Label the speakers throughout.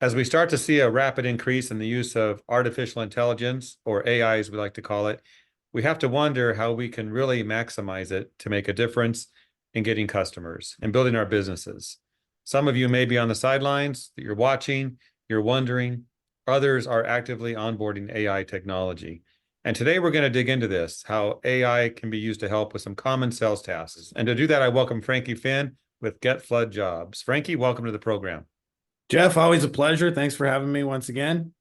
Speaker 1: As we start to see a rapid increase in the use of artificial intelligence, or AI as we like to call it, we have to wonder how we can really maximize it to make a difference in getting customers and building our businesses. Some of you may be on the sidelines, you're watching, you're wondering. Others are actively onboarding AI technology. And today we're going to dig into this, how AI can be used to help with some common sales tasks. And to do that, I welcome Frankie Fihn with Get Flood Jobs. Frankie, welcome to the program.
Speaker 2: Jeff, always a pleasure. Thanks for having me once again.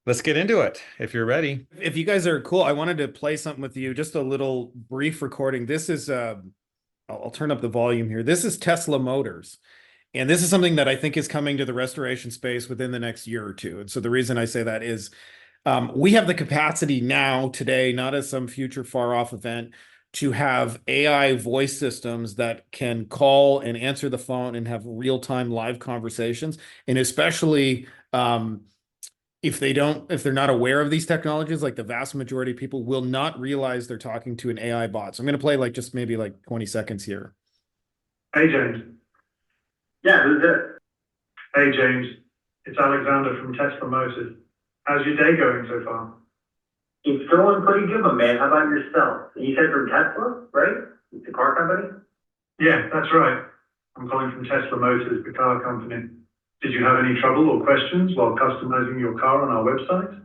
Speaker 1: Let's get into it if you're ready.
Speaker 2: If you guys are cool, I wanted to play something with you, just a little brief recording. This is, I'll turn up the volume here. This is Tesla Motors. And this is something that I think is coming to the restoration space within the next year or two. And so the reason I say that is we have the capacity now, today, not as some future far off event, to have AI voice systems that can call and answer the phone and have real-time live conversations. And especially if they're not aware of these technologies, like the vast majority of people will not realize they're talking to an AI bot. So I'm going to play just maybe 20 seconds here.
Speaker 3: Hey, James.
Speaker 4: Yeah, who's this?
Speaker 3: Hey, James. It's Alexander from Tesla Motors. How's your day going so far?
Speaker 4: It's going pretty good, my man. How about yourself? You said from Tesla, right? It's a car company?
Speaker 3: Yeah, that's right. I'm calling from Tesla Motors, the car company. Did you have any trouble or questions while customizing your car on our website?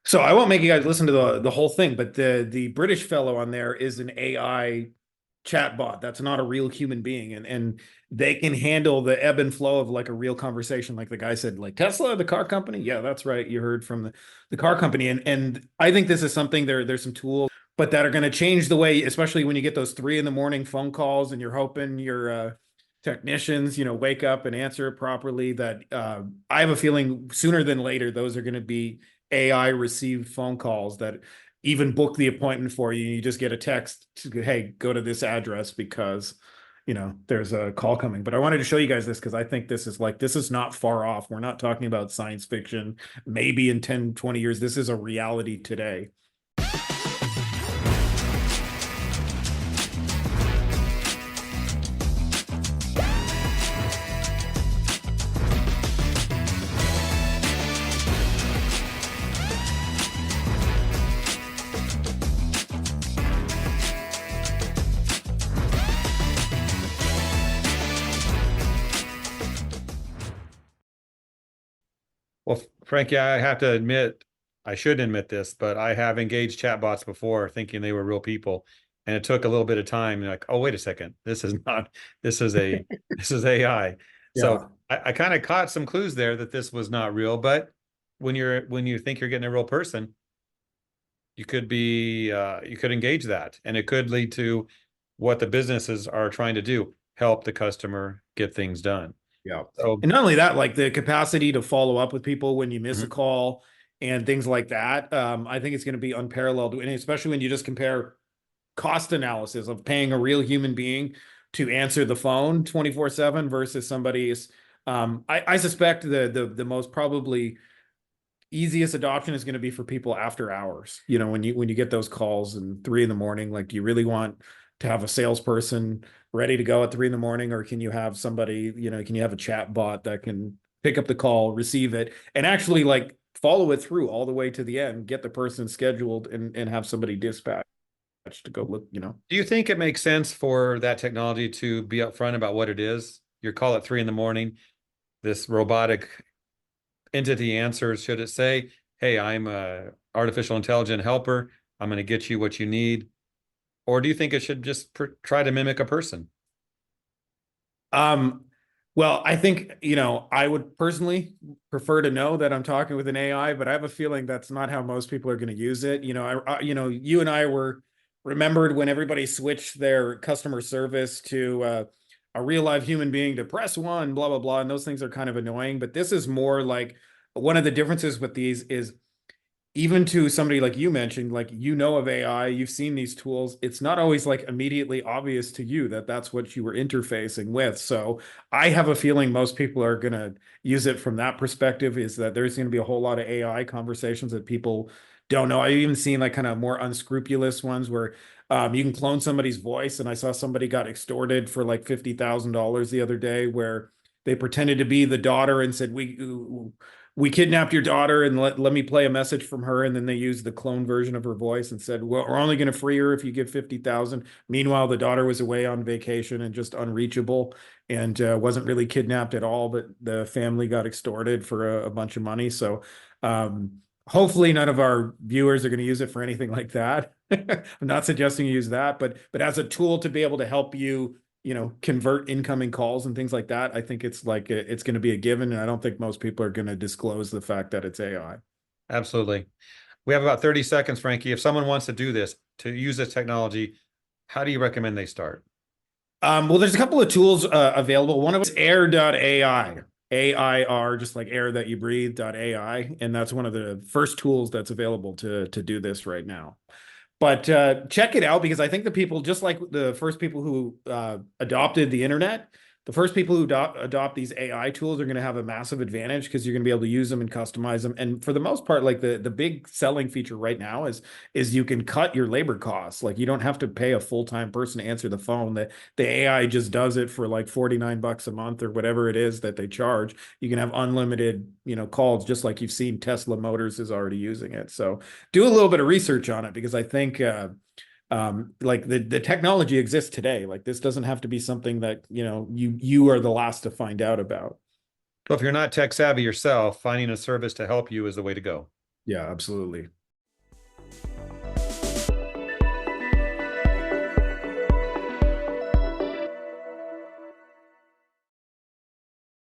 Speaker 2: So I won't make you guys listen to the whole thing, but the British fellow on there is an AI chatbot. That's not a real human being. And they can handle the ebb and flow of like a real conversation. Like the guy said, like Tesla, the car company. Yeah, that's right. You heard from the car company. And I think this is something there's some tools, but that are going to change the way, especially when you get those 3 a.m. phone calls and you're hoping your technicians, wake up and answer it properly, that I have a feeling sooner than later, those are going to be AI received phone calls that even book the appointment for you. You just get a text to, hey, go to this address because, there's a call coming. But I wanted to show you guys this because I think this is not far off. We're not talking about science fiction. Maybe in 10, 20 years, this is a reality today.
Speaker 1: Well, Frankie, I have to admit, I should admit this, but I have engaged chatbots before thinking they were real people. And it took a little bit of time. And like, oh, wait a second. This is not, this is this is AI.
Speaker 2: Yeah.
Speaker 1: So I kind of caught some clues there that this was not real. But when you think you're getting a real person, you could engage that. And it could lead to what the businesses are trying to do, help the customer get things done.
Speaker 2: Yeah.
Speaker 1: So,
Speaker 2: And not only that, like the capacity to follow up with people when you miss a call and things like that. I think it's going to be unparalleled. And especially when you just compare cost analysis of paying a real human being to answer the phone 24/7 versus somebody's. I suspect the most probably easiest adoption is going to be for people after hours. When you get those calls in 3 a.m, like, do you really want to have a salesperson ready to go at 3 a.m, or can you have somebody, can you have a chat bot that can pick up the call, receive it, and actually like follow it through all the way to the end, get the person scheduled and have somebody dispatched to go look,
Speaker 1: do you think it makes sense for that technology to be upfront about what it is? Your call at 3 a.m, this robotic entity answers. Should it say, hey, I'm a artificial intelligent helper, I'm going to get you what you need? Or do you think it should just try to mimic a person?
Speaker 2: Well, I think, I would personally prefer to know that I'm talking with an AI, but I have a feeling that's not how most people are going to use it. You and I were remembered when everybody switched their customer service to a real live human being to press 1, blah, blah, blah. And those things are kind of annoying, but this is more like one of the differences with these is even to somebody like you mentioned, like, of AI, you've seen these tools. It's not always like immediately obvious to you that that's what you were interfacing with. So I have a feeling most people are going to use it from that perspective, is that there's going to be a whole lot of AI conversations that people don't know. I've even seen like kind of more unscrupulous ones where you can clone somebody's voice. And I saw somebody got extorted for like $50,000 the other day, where they pretended to be the daughter and said, we kidnapped your daughter and let me play a message from her. And then they used the clone version of her voice and said, well, we're only going to free her if you give 50,000. Meanwhile, the daughter was away on vacation and just unreachable and wasn't really kidnapped at all, but the family got extorted for a bunch of money. So hopefully none of our viewers are going to use it for anything like that. I'm not suggesting you use that, but as a tool to be able to help you, convert incoming calls and things like that, I think it's like it's going to be a given, and I don't think most people are going to disclose the fact that it's AI.
Speaker 1: Absolutely. We have about 30 seconds, Frankie. If someone wants to do this, to use this technology, how do you recommend they start?
Speaker 2: Well, there's a couple of tools available. One of them is air.ai. AIR, just like air that you breathe.ai. And that's one of the first tools that's available to do this right now. But check it out, because I think the people, just like the first people who adopted the internet, the first people who adopt these AI tools are going to have a massive advantage, because you're going to be able to use them and customize them. And for the most part, like the big selling feature right now is you can cut your labor costs. Like you don't have to pay a full-time person to answer the phone. The AI just does it for like $49 a month or whatever it is that they charge. You can have unlimited, calls, just like you've seen Tesla Motors is already using it. So do a little bit of research on it, because I think like the technology exists today. Like this doesn't have to be something that, you are the last to find out about.
Speaker 1: So if you're not tech savvy yourself, finding a service to help you is the way to go.
Speaker 2: Yeah, absolutely.